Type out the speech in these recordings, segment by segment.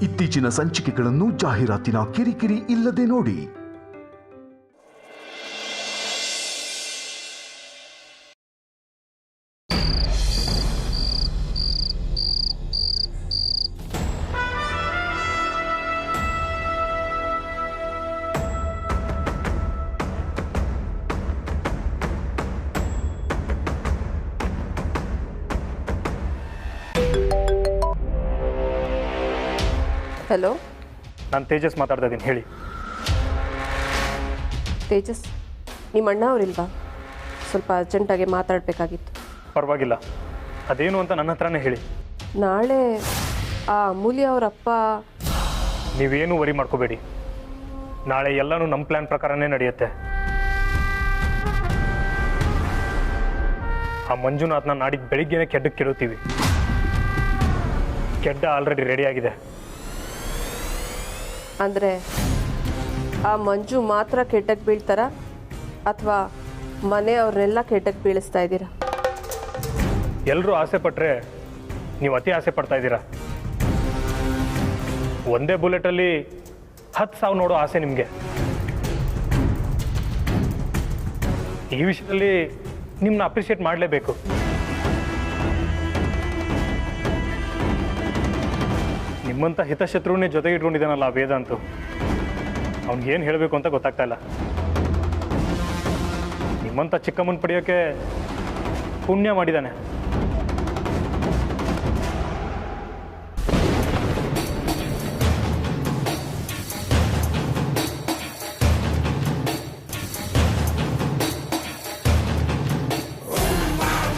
ಇತ್ತೀಚಿನ ಸಂಚಿಕೆಗಳನ್ನು ಜಾಹೀರಾತಿನ ಕಿರಿಕಿರಿ ಇಲ್ಲದೆ ನೋಡಿ. ಹಲೋ, ನಾನು ತೇಜಸ್ ಮಾತಾಡ್ತಾ ಇದ್ದೀನಿ, ಹೇಳಿ. ತೇಜಸ್, ನಿಮ್ಮ ಅಣ್ಣ ಅವರಿಲ್ವಾ? ಸ್ವಲ್ಪ ಅರ್ಜೆಂಟಾಗಿ ಮಾತಾಡಬೇಕಾಗಿತ್ತು. ಪರವಾಗಿಲ್ಲ, ಅದೇನು ಅಂತ ನನ್ನ ಹತ್ರನೇ ಹೇಳಿ. ನಾಳೆ ಆ ಅಮೂಲ್ಯ ಅವರಪ್ಪ. ನೀವೇನು ವರಿ ಮಾಡ್ಕೋಬೇಡಿ, ನಾಳೆ ಎಲ್ಲನೂ ನಮ್ಮ ಪ್ಲ್ಯಾನ್ ಪ್ರಕಾರನೇ ನಡೆಯುತ್ತೆ. ಆ ಮಂಜುನಾಥ್ನ ನಾಡಿದ್ದು ಬೆಳಿಗ್ಗೆನೇ ಕೆಡ್ಡಕ್ಕೆ ಕೆಡುತ್ತೀವಿ. ಕೆಡ್ಡ ಆಲ್ರೆಡಿ ರೆಡಿಯಾಗಿದೆ. ಅಂದರೆ ಆ ಮಂಜು ಮಾತ್ರ ಕೆಟ್ಟಕ್ಕೆ ಬೀಳ್ತಾರಾ ಅಥವಾ ಮನೆಯವ್ರನ್ನೆಲ್ಲ ಕೆಟ್ಟಕ್ಕೆ ಬೀಳಿಸ್ತಾ ಇದ್ದೀರಾ? ಎಲ್ಲರೂ ಆಸೆ ಪಟ್ಟರೆ ನೀವು ಅತಿ ಆಸೆ ಪಡ್ತಾ ಇದ್ದೀರಾ. ಒಂದೇ ಬುಲೆಟಲ್ಲಿ 10 ಸಾವು ನೋಡೋ ಆಸೆ ನಿಮಗೆ. ಈ ವಿಷಯದಲ್ಲಿ ನಿಮ್ಮನ್ನ ಅಪ್ರಿಷಿಯೇಟ್ ಮಾಡಲೇಬೇಕು. ನಿಮ್ಮಂಥ ಹಿತಶತ್ರುವನ್ನೇ ಜೊತೆಗೆ ಇಟ್ಕೊಂಡಿದ್ದಾನಲ್ಲ ಆ ವೇದಾಂತು. ಅವ್ನಿಗೇನು ಹೇಳಬೇಕು ಅಂತ ಗೊತ್ತಾಗ್ತಾ ಇಲ್ಲ. ನಿಮ್ಮಂಥ ಚಿಕ್ಕಮ್ಮನ ಪಡೆಯೋಕ್ಕೆ ಪುಣ್ಯ ಮಾಡಿದ್ದಾನೆ.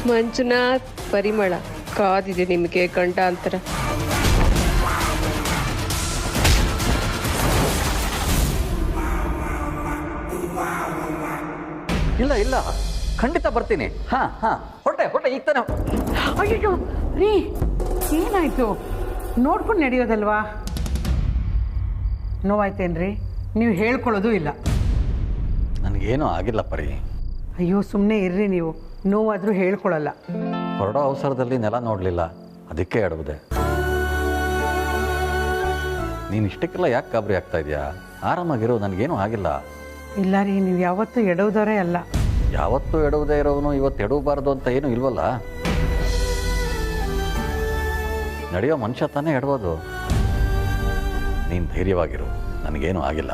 ಮಂಜುನಾಥ್, ಪರಿಮಳ ಕಾದಿದೆ ನಿಮಗೆ ಗಂಡಾಂತರ. ಇಲ್ಲ ಇಲ್ಲ, ಖಂಡಿತ ಬರ್ತೀನಿ. ಹೊಟ್ಟೆ ಈಗ ತಾನೆ. ಅಯ್ಯೋ ರೀ, ಏನಾಯ್ತು? ನೋಡ್ಕೊಂಡು ನಡೆಯೋದಲ್ವಾ? ನೋವಾಯ್ತೇನ್ರಿ? ನೀವು ಹೇಳ್ಕೊಳ್ಳೋದು ಇಲ್ಲ. ನನಗೇನೂ ಆಗಿಲ್ಲ ಪರಿ. ಅಯ್ಯೋ ಸುಮ್ಮನೆ ಇರ್ರಿ, ನೀವು ನೋವಾದರೂ ಹೇಳ್ಕೊಳ್ಳಲ್ಲ. ಹೊರಡೋ ಅವಸರದಲ್ಲಿ ನೆಲ ನೋಡಲಿಲ್ಲ, ಅದಕ್ಕೆ ಎಡವುದೆ. ನೀನು ಇಷ್ಟಕ್ಕೆಲ್ಲ ಯಾಕೆ ಗಾಬರಿ ಆಗ್ತಾ ಇದೆಯಾ? ಆರಾಮಾಗಿರೋ, ನನಗೇನೂ ಆಗಿಲ್ಲ. ಇಲ್ಲ ರೀ, ನೀವು ಯಾವತ್ತೂ ಎಡವುದವರೇ ಅಲ್ಲ. ಯಾವತ್ತೂ ಎಡವುದೇ ಇರೋನು ಇವತ್ತು ಎಡವಬಾರ್ದು ಅಂತ ಏನೂ ಇಲ್ವಲ್ಲ. ನಡೆಯೋ ಮನುಷ್ಯ ತಾನೇ ಎಡಬೋದು. ನೀನು ಧೈರ್ಯವಾಗಿರು, ನನಗೇನೂ ಆಗಿಲ್ಲ.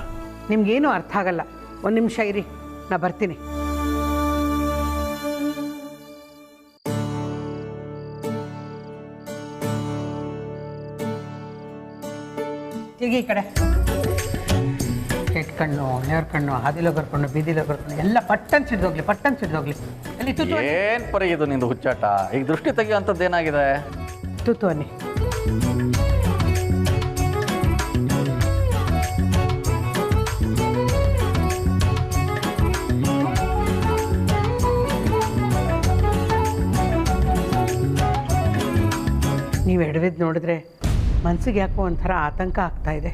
ನಿಮ್ಗೇನು ಅರ್ಥ ಆಗಲ್ಲ. ಒಂದು ನಿಮಿಷ ಇರಿ, ನಾ ಬರ್ತೀನಿ. ತಿರುಗಿ ಈ ಕಡೆ. ಕೆಟ್ಟ ಕಣ್ಣು, ನೇರ್ ಕಣ್ಣು, ಹಾದಿಲೋ ಕರ್ಕೊಂಡು, ಬೀದಿಲೋ ಕರ್ಕೊಂಡು ಎಲ್ಲ ಪಟ್ಟನ್ ಸಿಡ್ದೋಗ್ಲಿ. ಅಲ್ಲಿ ತುತ್ತು ಏನು ಪರಿ ಇದು ನಿಂದು ಹುಚ್ಚಾಟ? ಈಗ ದೃಷ್ಟಿ ತೆಗಿಯುವಂಥದ್ದು ಏನಾಗಿದೆ? ತುತ್ತು ಅನ್ನಿ. ನೀವು ಎಡವಿದ್ದು ನೋಡಿದ್ರೆ ಮನಸ್ಸಿಗೆ ಯಾಕೋ ಒಂಥರ ಆತಂಕ ಆಗ್ತಾ ಇದೆ.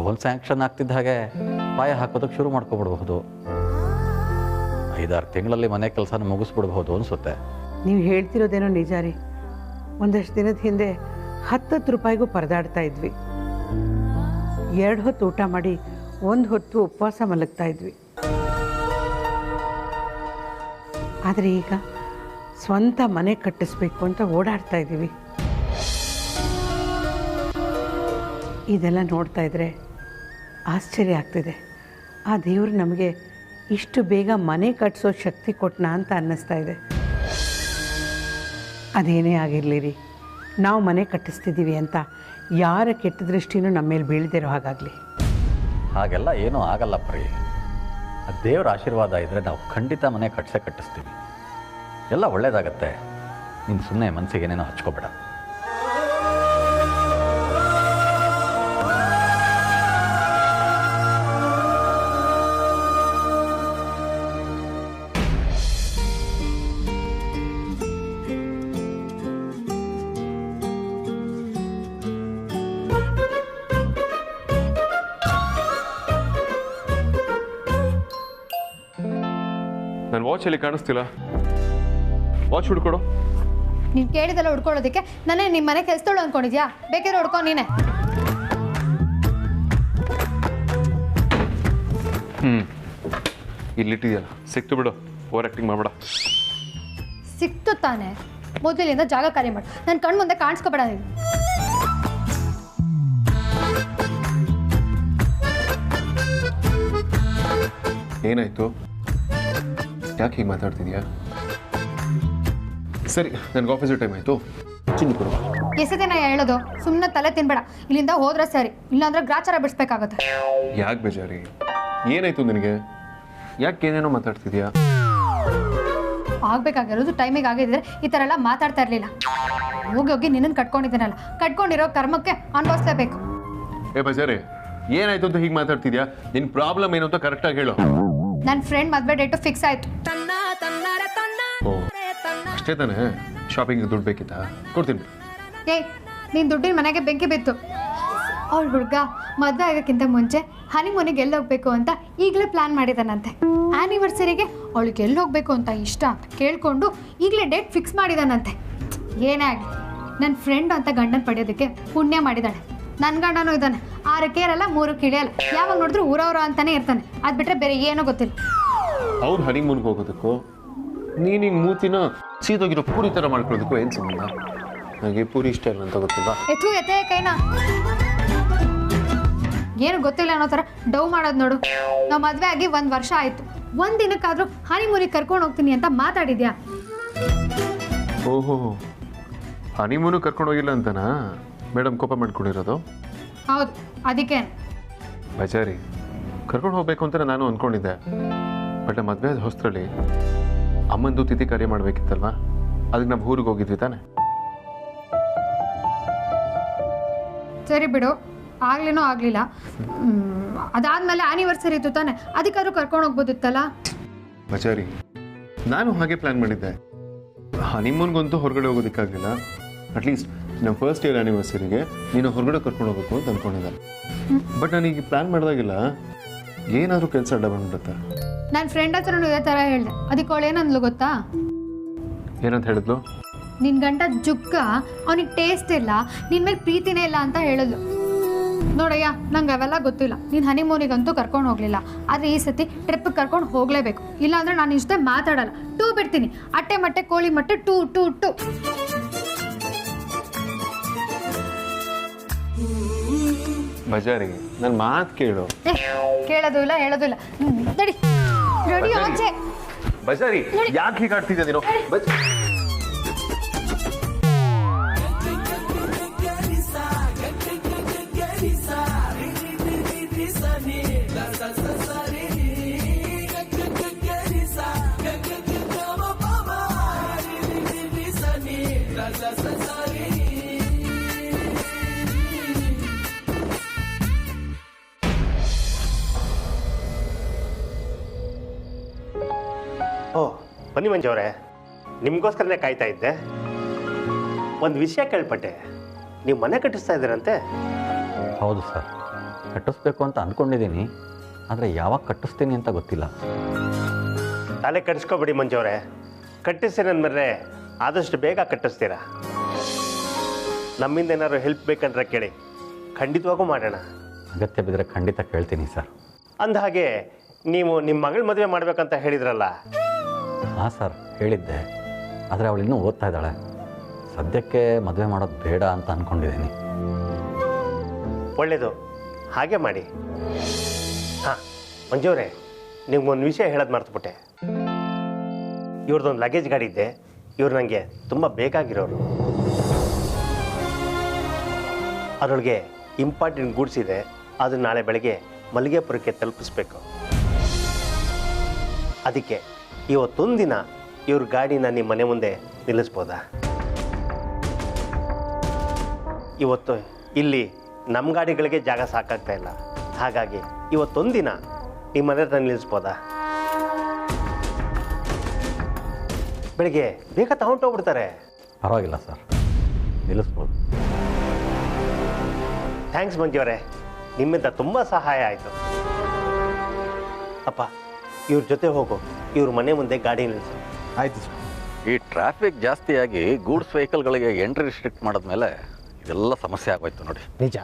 ಒಂದು ಸ್ಯಾಂಕ್ಷನ್ ಆಗ್ತಿದ್ದ ಹಾಗೆ ಪಾಯ ಹಾಕೋದಕ್ಕೆ ಶುರು ಮಾಡ್ಕೊಬಿಡ್ಬಹುದು. 5-6 ತಿಂಗಳಲ್ಲಿ ಮನೆ ಕೆಲಸನ ಮುಗಿಸ್ಬಿಡ್ಬಹುದು ಅನಿಸುತ್ತೆ. ನೀವು ಹೇಳ್ತಿರೋದೇನೋ ನಿಜ ರೀ. ಒಂದಷ್ಟು ದಿನದ ಹಿಂದೆ 10 ರೂಪಾಯಿಗೂ ಪರದಾಡ್ತಾ ಇದ್ವಿ. 2 ಹೊತ್ತು ಊಟ ಮಾಡಿ 1 ಹೊತ್ತು ಉಪವಾಸ ಮಲಗ್ತಾ ಇದ್ವಿ. ಆದರೆ ಈಗ ಸ್ವಂತ ಮನೆ ಕಟ್ಟಿಸ್ಬೇಕು ಅಂತ ಓಡಾಡ್ತಾ ಇದ್ದೀವಿ. ಇದೆಲ್ಲ ನೋಡ್ತಾ ಇದ್ರೆ ಆಶ್ಚರ್ಯ ಆಗ್ತಿದೆ. ಆ ದೇವರು ನಮಗೆ ಇಷ್ಟು ಬೇಗ ಮನೆ ಕಟ್ಟಿಸೋ ಶಕ್ತಿ ಕೊಟ್ಟನಾ ಅಂತ ಅನ್ನಿಸ್ತಾ ಇದೆ. ಅದೇನೇ ಆಗಿರಲಿ ರೀ, ನಾವು ಮನೆ ಕಟ್ಟಿಸ್ತಿದ್ದೀವಿ ಅಂತ ಯಾರ ಕೆಟ್ಟ ದೃಷ್ಟಿನೂ ನಮ್ಮ ಮೇಲೆ ಬೀಳದಿರೋ ಹಾಗಾಗಲಿ. ಹಾಗೆಲ್ಲ ಏನೂ ಆಗಲ್ಲ ಪರಿ. ದೇವರ ಆಶೀರ್ವಾದ ಇದ್ದರೆ ನಾವು ಖಂಡಿತ ಮನೆ ಕಟ್ಟಿಸ್ತೀವಿ. ಎಲ್ಲ ಒಳ್ಳೆಯದಾಗತ್ತೆ. ನೀನು ಸುಮ್ಮನೆ ಮನಸ್ಸಿಗೆ ಏನೇನೋ ಹಚ್ಕೋಬೇಡ. ನನ್ನ ವಾಚಲ್ಲಿ ಕಾಣಿಸ್ತಿಲ್ಲ, ವಾಚ್ ಹುಡ್ಕೊಡು. ನೀನು ಕೇಳಿದೆಲ್ಲ ಹುಡ್ಕೊಳ್ಳೋದಕ್ಕೆ ನಾನೇ ನಿಮ್ಮ ಮನೆ ಕೆಲಸದೋಳು ಅಂದ್ಕೊಂಡಿದ್ಯಾ? ಬೇಕಾದ್ರೆ ಹುಡ್ಕೊ ನೀನೆ. ಇಲ್ಲಿಟ್ಟಿದ್ಯಲ್ಲ, ಸಿಕ್ತು ಬಿಡು, ಓವರ್ ಆ್ಯಕ್ಟಿಂಗ್ ಮಾಡಬೇಡ. ಸಿಕ್ತು ತಾನೆ, ಮೊದಲಿಂದ ಜಾಗ ಖಾಲಿ ಮಾಡು. ನನ್ನ ಕಣ್ಣು ಮುಂದೆ ಕಾಣಿಸ್ಕೋಬೇಡ ನೀನು. ಏನಾಯ್ತು? ಯಾಕೆ ಹೀಗೆ ಮಾತಾಡ್ತಿದ್ಯಾ? ಸರಿ, ನನಗೆ ಆಫೀಸ್ ಟೈಮ್ ಆಯಿತು, ಚಿನ್ನಿ ಕೊಡು. ಎಸೆದೆ ನಾ ಹೇಳೋದು, ಸುಮ್ಮನೆ ತಲೆ ತಿನ್ಬೇಡ. ಇಲ್ಲಿಂದ ಹೋದ್ರೆ ಸರಿ, ಇಲ್ಲಾಂದ್ರೆ ಗ್ರಾಚಾರ ಬಿಡಿಸ್ಬೇಕಾಗತ್ತೆ. ಯಾಕೆ ಬೇಜಾರಿ? ಏನಾಯ್ತು ನಿನಗೆ? ಯಾಕೆ ಏನೇನೋ ಮಾತಾಡ್ತಿದ್ಯಾ? ಆಗ್ಬೇಕಾಗಿರೋದು ಟೈಮಿಗೆ ಆಗಿದ್ರೆ ಈ ಥರ ಎಲ್ಲ ಮಾತಾಡ್ತಾ ಇರಲಿಲ್ಲ. ಹೋಗಿ ಹೋಗಿ ನಿನ್ನನ್ನು ಕಟ್ಕೊಂಡಿದ್ದೀನಲ್ಲ, ಕಟ್ಕೊಂಡಿರೋ ಕರ್ಮಕ್ಕೆ ಅನುಭವಿಸ್ಲೇಬೇಕು. ಏ ಬಜಾರಿ, ಏನಾಯ್ತು ಅಂತ ಹೀಗೆ ಮಾತಾಡ್ತಿದ್ಯಾ? ನಿನ್ನ ಪ್ರಾಬ್ಲಮ್ ಏನು ಅಂತ ಕರೆಕ್ಟಾಗಿ ಹೇಳು. ನನ್ನ ಫ್ರೆಂಡ್ ಮದುವೆ ಡೇಟು ಫಿಕ್ಸ್ ಆಯಿತು. ಓ, ಅಷ್ಟೇ ತಾನೇ? ಶಾಪಿಂಗ್ ದುಡ್ಡು ಬೇಕಿತ್ತಾ? ಕೊಡ್ತೀನಿ. ಏಯ್, ನೀನು ದುಡ್ಡಿನ ಮನೆಗೆ ಬೆಂಕಿ ಬಿತ್ತು. ಅವ್ಳ ಹುಡುಗ ಮದುವೆ ಆಗೋಕ್ಕಿಂತ ಮುಂಚೆ ಹನಿಮೂನಿಗೆ ಎಲ್ಲಿ ಹೋಗ್ಬೇಕು ಅಂತ ಈಗಲೇ ಪ್ಲ್ಯಾನ್ ಮಾಡಿದಾನಂತೆ. ಆ್ಯನಿವರ್ಸರಿಗೆ ಅವಳಿಗೆ ಎಲ್ಲಿ ಹೋಗಬೇಕು ಅಂತ ಇಷ್ಟ ಅಂತ ಕೇಳಿಕೊಂಡು ಈಗಲೇ ಡೇಟ್ ಫಿಕ್ಸ್ ಮಾಡಿದಾನಂತೆ. ಏನೇ ಆಗಲಿ, ನನ್ನ ಫ್ರೆಂಡ್ ಅಂತ ಗಂಡನ ಪಡೆಯೋದಕ್ಕೆ ಪುಣ್ಯ ಮಾಡಿದ್ದಾಳೆ. ನನ್ನ ಗಂಡನೂ ಇದ್ದಾನೆ, 6 ಕೇರಲ್ಲ 3 ಕಿಳಿಯಲ್ಲ. ಯಾವಾಗ ನೋಡಿದ್ರು ಊರವ್ರ ಅಂತಾನೆ ಇರ್ತಾನೆ. ಅದು ಬಿಟ್ಟರೆ ಬೇರೆ ಏನೂ ಗೊತ್ತಿಲ್ಲ. ಅವ್ರು ಹನಿಮೂನ್ಗೆ ಹೋಗೋದಕ್ಕೂ ನೀನು ಹಿಂಗೆ ಮೂತಿನ ಸೀದೋಗಿರೋ ಪೂರಿ ಥರ ಮಾಡ್ಕೊಳ್ಳೋದಕ್ಕೂ ಏನು ಸಂಬಂಧ? ನನಗೆ ಪೂರಿ ಇಷ್ಟ ಇಲ್ಲ ಅಂತ ಗೊತ್ತಿಲ್ಲ. ಎತ್ತೆ ಕೈನಾ ಏನು ಗೊತ್ತಿಲ್ಲ ಅನ್ನೋ ಥರ ಡವ್ ಮಾಡೋದು ನೋಡು. ನಾವು ಮದುವೆ ಆಗಿ 1 ವರ್ಷ ಆಯಿತು. 1 ದಿನಕ್ಕಾದರೂ ಹನಿಮೂನಿಗೆ ಕರ್ಕೊಂಡು ಹೋಗ್ತೀನಿ ಅಂತ ಮಾತಾಡಿದ್ಯಾ? ಓಹೋ, ಹನಿಮೂನು ಕರ್ಕೊಂಡು ಹೋಗಿಲ್ಲ ಅಂತನಾ ಮೇಡಮ್ ಕೋಪ ಮಾಡ್ಕೊಂಡಿರೋದು? ಹೌದು, ಅದಕ್ಕೆ ಬಜಾರಿ ಕರ್ಕೊಂಡು ಹೋಗ್ಬೇಕು ಅಂತ ನಾನು ಅಂದ್ಕೊಂಡಿದ್ದೆ. ಬಟ್ ಮದುವೆ ಆದ ಹೊಸರಲ್ಲಿ ಅಮ್ಮಂದು ತಿಥಿ ಕಾರ್ಯ ಮಾಡಬೇಕಿತ್ತಲ್ವಾ, ಅದಕ್ಕೆ ನಾವು ಊರಿಗೆ ಹೋಗಿದ್ವಿ ತಾನೆ. ಸರಿ ಬಿಡು, ಆಗ್ಲೇನೋ ಆಗಲಿಲ್ಲ. ಅದಾದಮೇಲೆ ಆ್ಯನಿವರ್ಸರಿ ಇತ್ತು ತಾನೆ, ಅದಕ್ಕಾದ್ರೂ ಕರ್ಕೊಂಡು ಹೋಗ್ಬೋದಿತ್ತಲ್ಲ. ಬಜಾರಿ, ನಾನು ಹಾಗೆ ಪ್ಲ್ಯಾನ್ ಮಾಡಿದ್ದೆ. ಹನಿಮೂನ್ಗಂತೂ ಹೊರಗಡೆ ಹೋಗೋದಕ್ಕಾಗಲಿಲ್ಲ. ಅಟ್ಲೀಸ್ಟ್ ನಮ್ಮ ಫಸ್ಟ್ ಇಯರ್ ಆ್ಯನಿವರ್ಸರಿಗೆ ನೀನು ಹೊರಗಡೆ ಕರ್ಕೊಂಡು ಹೋಗ್ಬೇಕು ಅಂತ ಅಂದ್ಕೊಂಡಿದ್ದೆ. ಬಟ್ ನಾನೀಗ ಪ್ಲ್ಯಾನ್ ಮಾಡಿದಾಗಿಲ್ಲ ಏನಾದರೂ ಕೆಲಸ ಅಡ್ಡ ಬಂದ್ಬಿಡುತ್ತೆ. ನನ್ನ ಫ್ರೆಂಡ್ ಹತ್ರನೂ ಇದೇ ಥರ ಹೇಳಿದೆ. ಅದಕ್ಕೆ ಅವಳು ಏನಂದ್ಲು ಗೊತ್ತಾ? ಏನಂತ ಹೇಳಿದ್ಲು? ನಿನ್ನ ಗಂಡ ಜುಗ್ಗ, ಅವನಿಗೆ ಟೇಸ್ಟ್ ಇಲ್ಲ, ನಿನ್ನ ಮೇಲೆ ಪ್ರೀತಿನೇ ಇಲ್ಲ ಅಂತ ಹೇಳಿದ್ಲು. ನೋಡಯ್ಯ, ನಂಗೆ ಅವೆಲ್ಲ ಗೊತ್ತಿಲ್ಲ. ನೀನು ಹನಿಮೂನಿಗಂತೂ ಕರ್ಕೊಂಡು ಹೋಗಲಿಲ್ಲ, ಆದರೆ ಈ ಸತಿ ಟ್ರಿಪ್ಪಿಗೆ ಕರ್ಕೊಂಡು ಹೋಗಲೇಬೇಕು. ಇಲ್ಲಾಂದರೆ ನಾನು ಇಷ್ಟೇ ಮಾತಾಡಲ್ಲ, ಟೂ ಬಿಡ್ತೀನಿ. ಅಟ್ಟೆ ಮಟ್ಟೆ ಕೋಳಿ ಮಟ್ಟೆ ಟೂ ಟೂ ಟೂ. ಬಜಾರಿ, ನನ್ನ ಮಾತು ಕೇಳು. ಕೇಳೋದು ಇಲ್ಲ, ಹೇಳೋದು ಇಲ್ಲ. ನಡಿ ರೆಡಿ ಆಚೆ. ಬಜಾರಿ, ಯಾಕೆ ಹೀಗೆ ಆಡ್ತಿದ್ಯಾ ನೀನು? ಓ, ಬನ್ನಿ ಮಂಜು ಅವರೇ, ನಿಮಗೋಸ್ಕರನೇ ಕಾಯ್ತಾ ಇದ್ದೆ. ಒಂದು ವಿಷಯ ಕೇಳ್ಪಟ್ಟೆ, ನೀವು ಮನೆ ಕಟ್ಟಿಸ್ತಾ ಇದ್ದೀರಂತೆ? ಹೌದು ಸರ್, ಕಟ್ಟಿಸ್ಬೇಕು ಅಂತ ಅಂದ್ಕೊಂಡಿದ್ದೀನಿ. ಆದರೆ ಯಾವಾಗ ಕಟ್ಟಿಸ್ತೀನಿ ಅಂತ ಗೊತ್ತಿಲ್ಲ. ತಲೆ ಕಟ್ಟಿಸ್ಕೊಬೇಡಿ ಮಂಜು ಅವರೇ, ಕಟ್ಟಿಸ್ತೀನಿ ಅಂದಮೇಲೆ ಆದಷ್ಟು ಬೇಗ ಕಟ್ಟಿಸ್ತೀರಾ. ನಮ್ಮಿಂದ ಏನಾದ್ರು ಹೆಲ್ಪ್ ಬೇಕಂದ್ರೆ ಕೇಳಿ, ಖಂಡಿತವಾಗೂ ಮಾಡೋಣ. ಅಗತ್ಯ ಬಿದ್ದರೆ ಖಂಡಿತ ಕೇಳ್ತೀನಿ ಸರ್. ಅಂದ ಹಾಗೆ ನೀವು ನಿಮ್ಮ ಮಗಳ ಮದುವೆ ಮಾಡಬೇಕಂತ ಹೇಳಿದ್ರಲ್ಲ? ಹಾಂ ಸರ್, ಹೇಳಿದ್ದೆ. ಆದರೆ ಅವಳು ಇನ್ನೂ ಓದ್ತಾ ಇದ್ದಾಳೆ. ಸದ್ಯಕ್ಕೆ ಮದುವೆ ಮಾಡೋದು ಬೇಡ ಅಂತ ಅಂದ್ಕೊಂಡಿದ್ದೀನಿ. ಒಳ್ಳೆಯದು, ಹಾಗೆ ಮಾಡಿ. ಹಾಂ ಮಂಜು ಅವರೇ, ನಿಮ್ಗೊಂದು ವಿಷಯ ಹೇಳೋದು ಮರ್ತುಬಿಟ್ಟೆ. ಇವ್ರದ್ದೊಂದು ಲಗೇಜ್ ಗಾಡಿ ಇದ್ದೆ, ಇವ್ರು ನನಗೆ ತುಂಬ ಬೇಕಾಗಿರೋರು. ಅದರೊಳಗೆ ಇಂಪಾರ್ಟೆಂಟ್ ಗೂಡ್ಸ್ ಇದೆ. ಅದನ್ನು ನಾಳೆ ಬೆಳಗ್ಗೆ ಮಲ್ಲಿಗೆಪುರಕ್ಕೆ ತಲುಪಿಸ್ಬೇಕು. ಅದಕ್ಕೆ ಇವತ್ತೊಂದು ದಿನ ಇವ್ರ ಗಾಡಿನ ನಿಮ್ಮ ಮನೆ ಮುಂದೆ ನಿಲ್ಲಿಸ್ಬೋದಾ? ಇವತ್ತು ಇಲ್ಲಿ ನಮ್ಮ ಗಾಡಿಗಳಿಗೆ ಜಾಗ ಸಾಕಾಗ್ತಾ ಇಲ್ಲ. ಹಾಗಾಗಿ ಇವತ್ತೊಂದು ದಿನ ನಿಮ್ಮ ಮನೆ ಹತ್ರ ನಿಲ್ಲಿಸ್ಬೋದಾ? ಬೆಳಿಗ್ಗೆ ಬೇಗ ತಗೊಂಡೋಗ್ಬಿಡ್ತಾರೆ. ಪರವಾಗಿಲ್ಲ ಸರ್, ನಿಲ್ಲಿಸ್ಬೋದು. ಥ್ಯಾಂಕ್ಸ್ ಮಂಜು ಅವರೇ, ನಿಮ್ಮಿಂದ ತುಂಬ ಸಹಾಯ ಆಯಿತು. ಅಪ್ಪ, ಇವ್ರ ಜೊತೆ ಹೋಗು, ಇವ್ರ ಮನೆ ಮುಂದೆ ಗಾಡಿ ನಿಲ್ಲಿಸು. ಆಯಿತು ಸರ್. ಈ ಟ್ರಾಫಿಕ್ ಜಾಸ್ತಿಯಾಗಿ ಗೂಡ್ಸ್ ವೆಹಿಕಲ್ಗಳಿಗೆ ಎಂಟ್ರಿ ರಿಸ್ಟ್ರಿಕ್ಟ್ ಮಾಡಿದ್ಮೇಲೆ ಇದೆಲ್ಲ ಸಮಸ್ಯೆ ಆಗೋಯ್ತು ನೋಡಿ. ನಿಜ.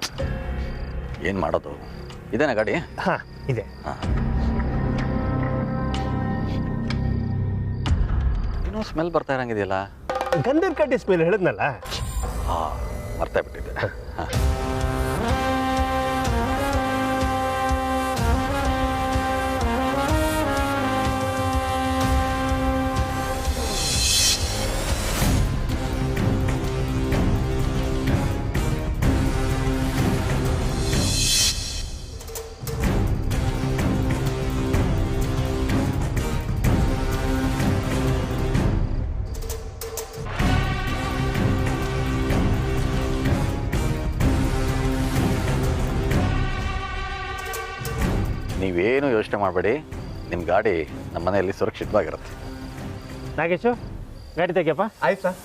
ಏನು ಮಾಡೋದು? ಇದೇನಾ ಗಾಡಿ? ಹಾಂ ಇದೆ. ಹಾಂ, ಏನೋ ಸ್ಮೆಲ್ ಬರ್ತಾ ಇರಂಗಿದೆಯಲ್ಲ. ಗಂಧದ ಕಡ್ಡಿ ಸ್ಮೆಲ್ ಹೇಳಿದ್ನಲ್ಲ. ಹಾಂ, ಮರ್ತೇ ಬಿಟ್ಟಿದ್ದೆ. ಹಾಂ, ನೀವೇನು ಯೋಚನೆ ಮಾಡಬೇಡಿ, ನಿಮ್ಮ ಗಾಡಿ ನಮ್ಮ ಮನೆಯಲ್ಲಿ ಸುರಕ್ಷಿತವಾಗಿರುತ್ತೆ. ನಾಗೇಶು, ಗಾಡಿ ತೆಗಿಯಪ್ಪ. ಆಯ್ತು ಸರ್.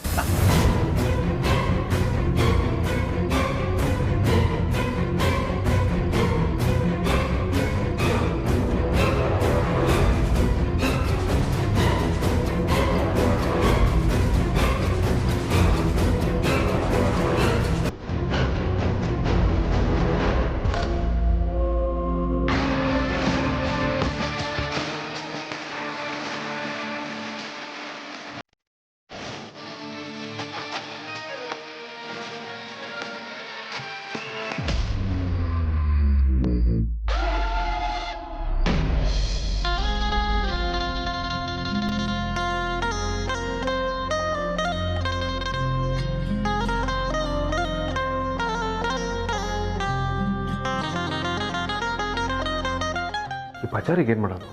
ಈ ಪಚಾರಿಗೆ ಏನು ಮಾಡೋದು?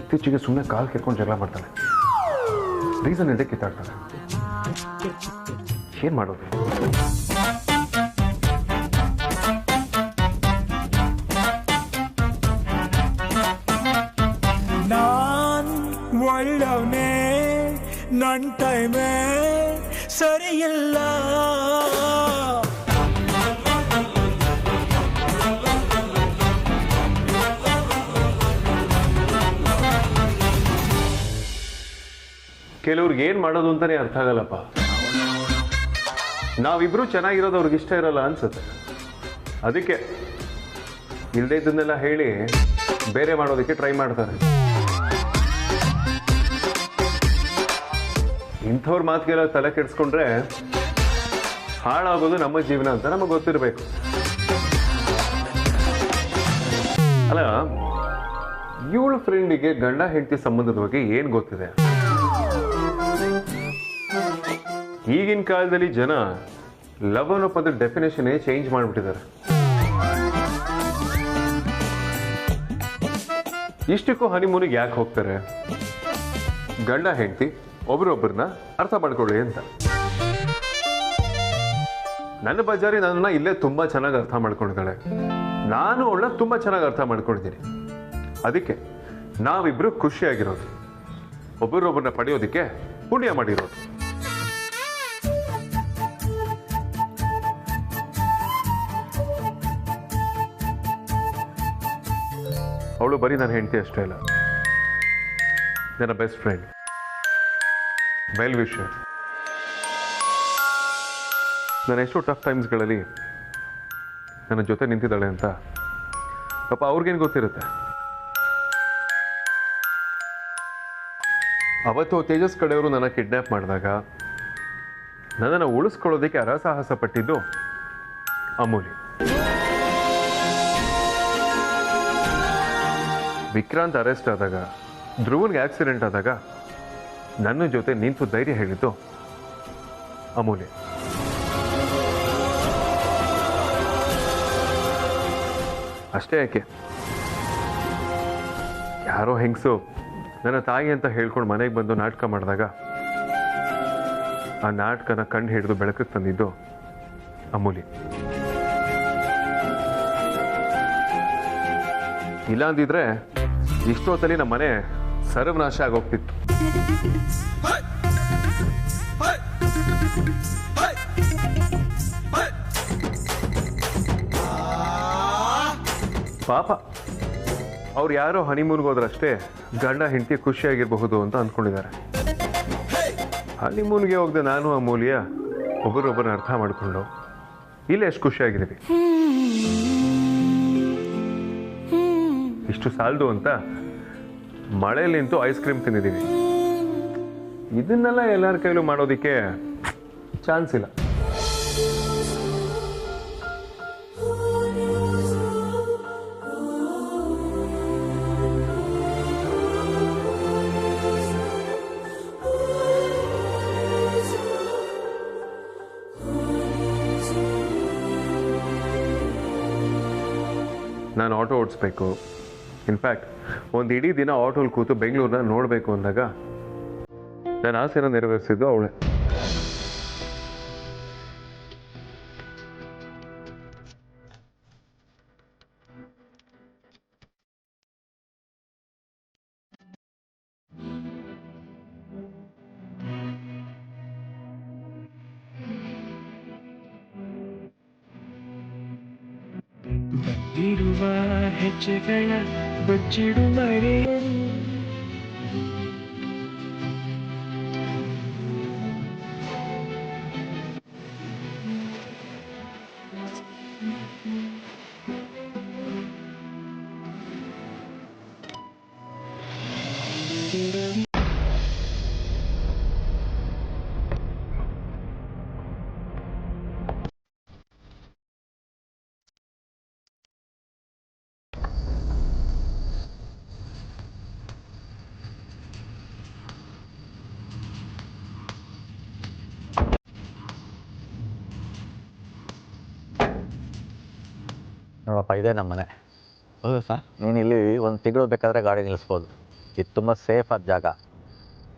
ಇತ್ತೀಚೆಗೆ ಸುಮ್ಮನೆ ಕಾಲು ಕೆರ್ಕೊಂಡು ಜಗಳ ಮಾಡ್ತಾನೆ, ರೀಸನ್ ಇಲ್ಲದೆ ಕಿತ್ತಾಡ್ತಾನೆ. ಏನು ಮಾಡೋದು? ನಾನ್ ಒಳ್ಳೆವನೇ, ನನ್ನ ಟೈಮೇ ಸರಿಯಿಲ್ಲ. ಕೆಲವ್ರಿಗೆ ಏನು ಮಾಡೋದು ಅಂತಾನೆ ಅರ್ಥ ಆಗಲ್ಲಪ್ಪ. ನಾವಿಬ್ರು ಚೆನ್ನಾಗಿರೋದು ಅವ್ರಿಗೆ ಇಷ್ಟ ಇರಲ್ಲ ಅನ್ಸುತ್ತೆ. ಅದಕ್ಕೆ ಇಲ್ಲದೆ ಇದನ್ನೆಲ್ಲ ಹೇಳಿ ಬೇರೆ ಮಾಡೋದಕ್ಕೆ ಟ್ರೈ ಮಾಡ್ತಾರೆ. ಇಂಥವ್ರ ಮಾತಿಗೆಲ್ಲ ತಲೆ ಕೆಡಿಸ್ಕೊಂಡ್ರೆ ಹಾಳಾಗೋದು ನಮ್ಮ ಜೀವನ ಅಂತ ನಮಗೆ ಗೊತ್ತಿರಬೇಕು. ಅಲ್ಲ, ಇವಳು ಫ್ರೆಂಡಿಗೆ ಗಂಡ ಹೆಂಡತಿ ಸಂಬಂಧದ ಬಗ್ಗೆ ಏನು ಗೊತ್ತಿದೆ? ಈಗಿನ ಕಾಲದಲ್ಲಿ ಜನ ಲವ್ ಅನ್ನೋ ಪದ ಡೆಫಿನೇಷನ್ ಚೇಂಜ್ ಮಾಡಿಬಿಟ್ಟಿದ್ದಾರೆ. ಇಷ್ಟಕ್ಕೂ ಹನಿಮೂನಿಗೆ ಯಾಕೆ ಹೋಗ್ತಾರೆ? ಗಂಡ ಹೆಂಡತಿ ಒಬ್ರೊಬ್ಬರನ್ನ ಅರ್ಥ ಮಾಡ್ಕೊಳ್ಳಿ ಅಂತ. ನನ್ನ ಬಜಾರಿ ನನ್ನನ್ನ ಇಲ್ಲೇ ತುಂಬಾ ಚೆನ್ನಾಗಿ ಅರ್ಥ ಮಾಡ್ಕೊಂಡಿದ್ದಾಳೆ, ನಾನು ಅವಳನ್ನ ತುಂಬಾ ಚೆನ್ನಾಗಿ ಅರ್ಥ ಮಾಡ್ಕೊಂಡಿದ್ದೀನಿ. ಅದಕ್ಕೆ ನಾವಿಬ್ರು ಖುಷಿಯಾಗಿರೋದು, ಒಬ್ಬರೊಬ್ಬರನ್ನ ಪಡೆಯೋದಕ್ಕೆ ಪುಣ್ಯ ಮಾಡಿರೋದು. ಅವಳು ಬರೀ ನನ್ನ ಹೆಂಡತಿ ಅಷ್ಟೇ ಅಲ್ಲ, ನನ್ನ ಬೆಸ್ಟ್ ಫ್ರೆಂಡ್, ವೆಲ್ ವಿಷರ್. ನಾನು ಎಷ್ಟೋ ಟಫ್ ಟೈಮ್ಸ್ಗಳಲ್ಲಿ ನನ್ನ ಜೊತೆ ನಿಂತಿದ್ದಾಳೆ ಅಂತ ಪಾಪ ಅವ್ರಿಗೇನು ಗೊತ್ತಿರುತ್ತೆ. ಅವತ್ತು ತೇಜಸ್ ಕಡೆಯವರು ನನ್ನ ಕಿಡ್ನ್ಯಾಪ್ ಮಾಡಿದಾಗ ನನ್ನನ್ನು ಉಳಿಸ್ಕೊಳ್ಳೋದಕ್ಕೆ ಅರಸಾಹಸ ಪಟ್ಟಿದ್ದು ಅಮೂಲ್ಯ. ವಿಕ್ರಾಂತ್ ಅರೆಸ್ಟ್ ಆದಾಗ, ಧ್ರುವನ್ಗೆ ಆಕ್ಸಿಡೆಂಟ್ ಆದಾಗ ನನ್ನ ಜೊತೆ ನಿಂತು ಧೈರ್ಯ ಹೇಳಿದ್ದು ಅಮೂಲ್ಯ. ಅಷ್ಟೇ ಯಾಕೆ, ಯಾರೋ ಹೆಂಗಸು ನನ್ನ ತಾಯಿ ಅಂತ ಹೇಳ್ಕೊಂಡು ಮನೆಗೆ ಬಂದು ನಾಟಕ ಮಾಡಿದಾಗ ಆ ನಾಟಕನ ಕಂಡು ಹಿಡಿದು ಬೆಳಕಿಗೆ ತಂದಿದ್ದು ಅಮೂಲ್ಯ. ಇಲ್ಲ ಅಂದಿದ್ರೆ ಇಷ್ಟೊತ್ತಲ್ಲಿ ನಮ್ಮ ಮನೆ ಸರ್ವನಾಶ ಆಗೋಗ್ತಿತ್ತು. ಪಾಪ ಅವ್ರು ಯಾರೋ ಹನಿಮೂನ್ಗೆ ಹೋದ್ರಷ್ಟೇ ಗಂಡ ಹೆಂಡತಿ ಖುಷಿಯಾಗಿರಬಹುದು ಅಂತ ಅಂದ್ಕೊಂಡಿದ್ದಾರೆ. ಹನಿಮೂನ್ಗೆ ಹೋಗದೆ ನಾನು ಅಮೂಲ್ಯ ಒಬ್ಬರೊಬ್ಬರನ್ನ ಅರ್ಥ ಮಾಡಿಕೊಂಡು ಇಲ್ಲೇ ಎಷ್ಟು ಖುಷಿಯಾಗಿದ್ದೀವಿ. ಇಷ್ಟು ಸಾಲದು ಅಂತ ಮಳೆಯಲ್ಲಿ ನಿಂತು ಐಸ್ ಕ್ರೀಮ್ ತಿಂದಿದ್ದೀವಿ. ಇದನ್ನೆಲ್ಲ ಎಲ್ಲರ ಕೈಲೂ ಮಾಡೋದಕ್ಕೆ ಚಾನ್ಸ್ ಇಲ್ಲ. ನಾನು ಆಟೋ ಓಡಿಸ್ಬೇಕು. ಇನ್ಫ್ಯಾಕ್ಟ್ ಒಂದು ಇಡೀ ದಿನ ಆಟೋಲ್ಲಿ ಕೂತು ಬೆಂಗಳೂರನ್ನ ನೋಡಬೇಕು ಅಂದಾಗ ನಾನು ಆಸೆನ ನೆರವೇರಿಸಿದ್ದು ಅವಳೆ. ಬಂದಿರುವ ಹೆಜ್ಜೆಗಳ ಬಚ್ಚಿಡು ಮರೆಯರು ನೋಡಪ್ಪ, ಇದೇ ನಮ್ಮ ಮನೆ. ಹೌದಾ ಸರ್? ನೀನು ಇಲ್ಲಿ ಒಂದು ತಿಂಗಳು ಬೇಕಾದರೆ ಗಾಡಿ ನಿಲ್ಲಿಸ್ಬೋದು. ಇದು ತುಂಬ ಸೇಫ್ ಆದ ಜಾಗ.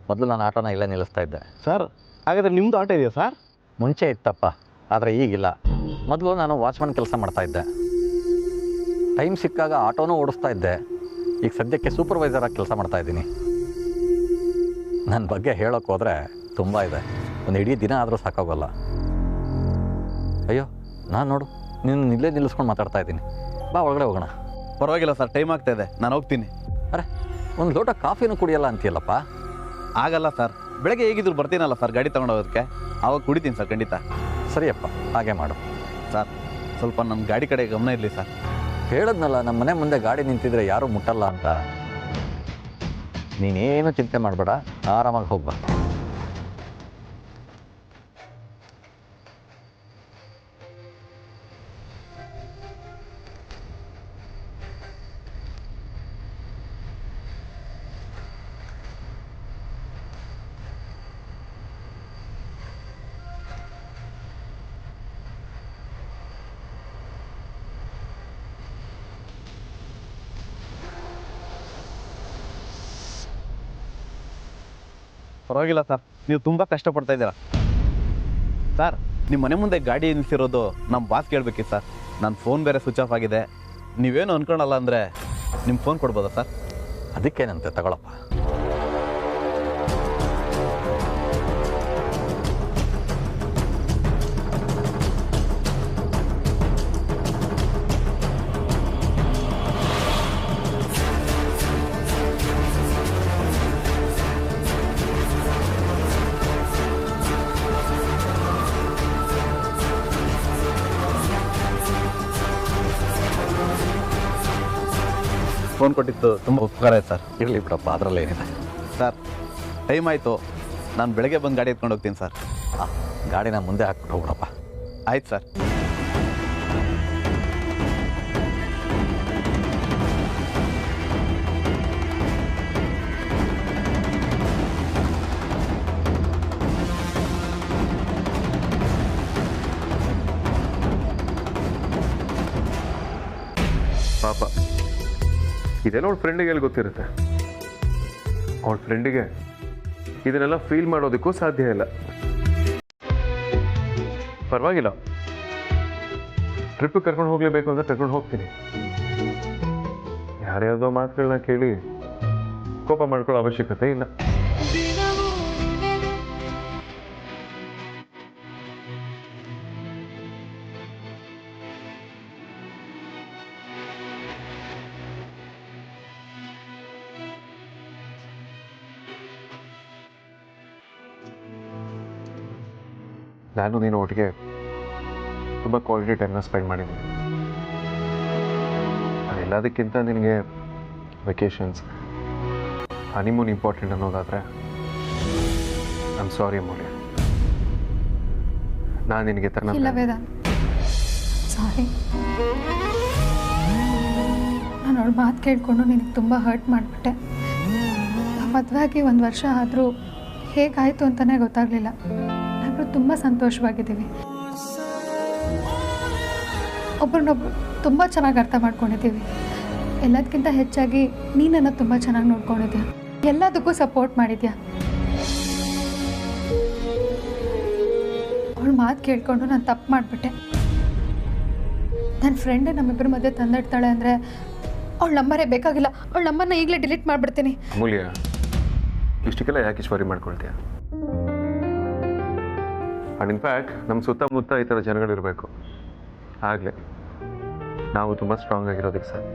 ಮೊದಲು ನಾನು ಆಟೋನ ಇಲ್ಲೇ ನಿಲ್ಲಿಸ್ತಾ ಇದ್ದೆ. ಸರ್, ಹಾಗಾದರೆ ನಿಮ್ಮದು ಆಟೋ ಇದೆಯಾ ಸರ್? ಮುಂಚೆ ಇತ್ತಪ್ಪ, ಆದರೆ ಈಗಿಲ್ಲ. ಮೊದಲು ನಾನು ವಾಚ್ಮನ್ ಕೆಲಸ ಮಾಡ್ತಾಯಿದ್ದೆ. ಟೈಮ್ ಸಿಕ್ಕಾಗ ಆಟೋನೂ ಓಡಿಸ್ತಾ ಇದ್ದೆ. ಈಗ ಸದ್ಯಕ್ಕೆ ಸೂಪರ್ವೈಸರಾಗಿ ಕೆಲಸ ಮಾಡ್ತಾಯಿದ್ದೀನಿ. ನನ್ನ ಬಗ್ಗೆ ಹೇಳೋಕ್ಕೆ ಹೋದರೆ ತುಂಬ ಇದೆ. ಒಂದು ಇಡೀ ದಿನ ಆದರೂ ಸಾಕಾಗೋಲ್ಲ. ಅಯ್ಯೋ, ನಾನು ನೋಡು, ನೀನು ಇಲ್ಲೇ ನಿಲ್ಲಿಸ್ಕೊಂಡು ಮಾತಾಡ್ತಾ ಇದ್ದೀನಿ. ಬಾ, ಒಳಗಡೆ ಹೋಗೋಣ. ಪರವಾಗಿಲ್ಲ ಸರ್, ಟೈಮ್ ಆಗ್ತಾ ಇದೆ, ನಾನು ಹೋಗ್ತೀನಿ. ಅರೆ, ಒಂದು ಲೋಟ ಕಾಫಿನೂ ಕುಡಿಯಲ್ಲ ಅಂತೀಯಲ್ಲಪ್ಪ? ಆಗಲ್ಲ ಸರ್, ಬೆಳಗ್ಗೆ ಹೇಗಿದ್ರು ಬರ್ತೀನಲ್ಲ ಸರ್ ಗಾಡಿ ತೊಗೊಂಡೋಗೋದಕ್ಕೆ, ಆವಾಗ ಕುಡಿತೀನಿ ಸರ್ ಖಂಡಿತ. ಸರಿಯಪ್ಪ, ಹಾಗೆ ಮಾಡು. ಸರ್, ಸ್ವಲ್ಪ ನಮ್ಮ ಗಾಡಿ ಕಡೆ ಗಮನ ಇರಲಿ ಸರ್. ಹೇಳಿದ್ನಲ್ಲ, ನಮ್ಮ ಮನೆ ಮುಂದೆ ಗಾಡಿ ನಿಂತಿದ್ರೆ ಯಾರೂ ಮುಟ್ಟಲ್ಲ ಅಂತ. ನೀನೇನು ಚಿಂತೆ ಮಾಡಬೇಡ, ಆರಾಮಾಗಿ ಹೋಗ್ಬಾ. ಪರವಾಗಿಲ್ಲ ಸರ್, ನೀವು ತುಂಬ ಕಷ್ಟಪಡ್ತಾ ಇದ್ದೀರಾ ಸರ್. ನಿಮ್ಮ ಮನೆ ಮುಂದೆ ಗಾಡಿ ನಿಲ್ಲಿಸಿರೋದು ನಮ್ಮ ಬಾಸ್ ಕೇಳಬೇಕಿತ್ತು ಸರ್. ನನ್ನ ಫೋನ್ ಬೇರೆ ಸ್ವಿಚ್ ಆಫ್ ಆಗಿದೆ. ನೀವೇನು ಅಂದ್ಕೊಳಲ್ಲ ಅಂದರೆ ನಿಮ್ಮ ಫೋನ್ ಕೊಡ್ಬೋದಾ ಸರ್? ಅದಕ್ಕೇನಂತೆ, ತಗೊಳಪ್ಪ. ಫೋನ್ ಕೊಟ್ಟಿದ್ದು ತುಂಬ ಉಪಕಾರ ಆಯ್ತು ಸರ್. ಇರಲಿ ಬಿಡಪ್ಪ, ಅದರಲ್ಲೇನಿದೆ. ಸರ್, ಟೈಮ್ ಆಯಿತು, ನಾನು ಬೆಳಗ್ಗೆ ಬಂದು ಗಾಡಿ ಎತ್ಕೊಂಡು ಹೋಗ್ತೀನಿ ಸರ್. ಗಾಡಿನ ಮುಂದೆ ಹಾಕ್ಬಿಟ್ಟು ಹೋಗ್ಬಿಡಪ್ಪ. ಆಯ್ತು ಸರ್. ಪಾಪ, ಇದೆಲ್ಲ ಅವಳ ಫ್ರೆಂಡಿಗೆ ಎಲ್ಲಿ ಗೊತ್ತಿರುತ್ತೆ? ಅವಳ ಫ್ರೆಂಡಿಗೆ ಇದನ್ನೆಲ್ಲ ಫೀಲ್ ಮಾಡೋದಕ್ಕೂ ಸಾಧ್ಯ ಇಲ್ಲ. ಪರವಾಗಿಲ್ಲ, ಟ್ರಿಪ್ಪಿಗೆ ಕರ್ಕೊಂಡು ಹೋಗಲೇಬೇಕು ಅಂತ ಕರ್ಕೊಂಡು ಹೋಗ್ತೀನಿ. ಯಾರ್ಯಾರ್ದೋ ಮಾತುಗಳನ್ನ ಕೇಳಿ ಕೋಪ ಮಾಡ್ಕೊಳ್ಳೋ ಅವಶ್ಯಕತೆ ಇಲ್ಲ. ನಾನು ನೀನು ಒಟ್ಟಿಗೆ ತುಂಬ ಕ್ವಾಲಿಟಿ ಟೈಮ್ನ ಸ್ಪೆಂಡ್ ಮಾಡಿದ್ದೀನಿ. ಅದೆಲ್ಲದಕ್ಕಿಂತ ನಿನಗೆ ವೆಕೇಷನ್ಸ್ ಹನಿಮೂನ್ ಇಂಪಾರ್ಟೆಂಟ್ ಅನ್ನೋದಾದರೆ ಐ ಆಮ್ ಸಾರಿ ಅಮೂಲ್ಯ. ನಾನು ನಿನಗೆ ಇಲ್ಲ ವೇದಾಂತ್, ಸಾರಿ. ನಾನು ಅವಳ ಮಾತು ಕೇಳಿಕೊಂಡು ನಿನಗೆ ತುಂಬ ಹರ್ಟ್ ಮಾಡಿಬಿಟ್ಟೆ. ಮದುವೆ ಆಗಿ 1 ವರ್ಷ ಆದರೂ ಹೇಗಾಯಿತು ಅಂತಲೇ ಗೊತ್ತಾಗಲಿಲ್ಲ. ನಾವಿಬ್ಬರು ತುಂಬ ಸಂತೋಷವಾಗಿದ್ದೀವಿ. ಒಬ್ರನ್ನೊಬ್ರು ತುಂಬ ಚೆನ್ನಾಗಿ ಅರ್ಥ ಮಾಡ್ಕೊಂಡಿದ್ದೀವಿ. ಎಲ್ಲದಕ್ಕಿಂತ ಹೆಚ್ಚಾಗಿ ನೀನನ್ನು ತುಂಬ ಚೆನ್ನಾಗಿ ನೋಡ್ಕೊಂಡಿದ್ಯಾ, ಎಲ್ಲದಕ್ಕೂ ಸಪೋರ್ಟ್ ಮಾಡಿದ್ಯಾ. ಅವಳ ಮಾತು ಕೇಳಿಕೊಂಡು ನಾನು ತಪ್ಪು ಮಾಡಿಬಿಟ್ಟೆ. ನನ್ನ ಫ್ರೆಂಡೇ ನಮ್ಮಿಬ್ಬರ ಮಧ್ಯೆ ತಂದಿಡ್ತಾಳೆ ಅಂದರೆ ಅವಳ ನಂಬರೇ ಬೇಕಾಗಿಲ್ಲ. ಅವಳ ನಂಬರ್ನ ಈಗಲೇ ಡಿಲೀಟ್ ಮಾಡಿಬಿಡ್ತೀನಿ. ಅಮೂಲ್ಯ, ಇಷ್ಟಕ್ಕೆಲ್ಲ ಯಾಕೆ ವರಿ ಮಾಡ್ಕೊಳ್ತೀಯ? ಆ್ಯಂಡ್ ಇನ್ಫ್ಯಾಕ್ಟ್ ನಮ್ಮ ಸುತ್ತಮುತ್ತ ಈ ಥರ ಜನಗಳಿರಬೇಕು. ಆಗಲೇ ನಾವು ತುಂಬ ಸ್ಟ್ರಾಂಗ್ ಆಗಿರೋದಕ್ಕೆ ಸಾಧ್ಯ.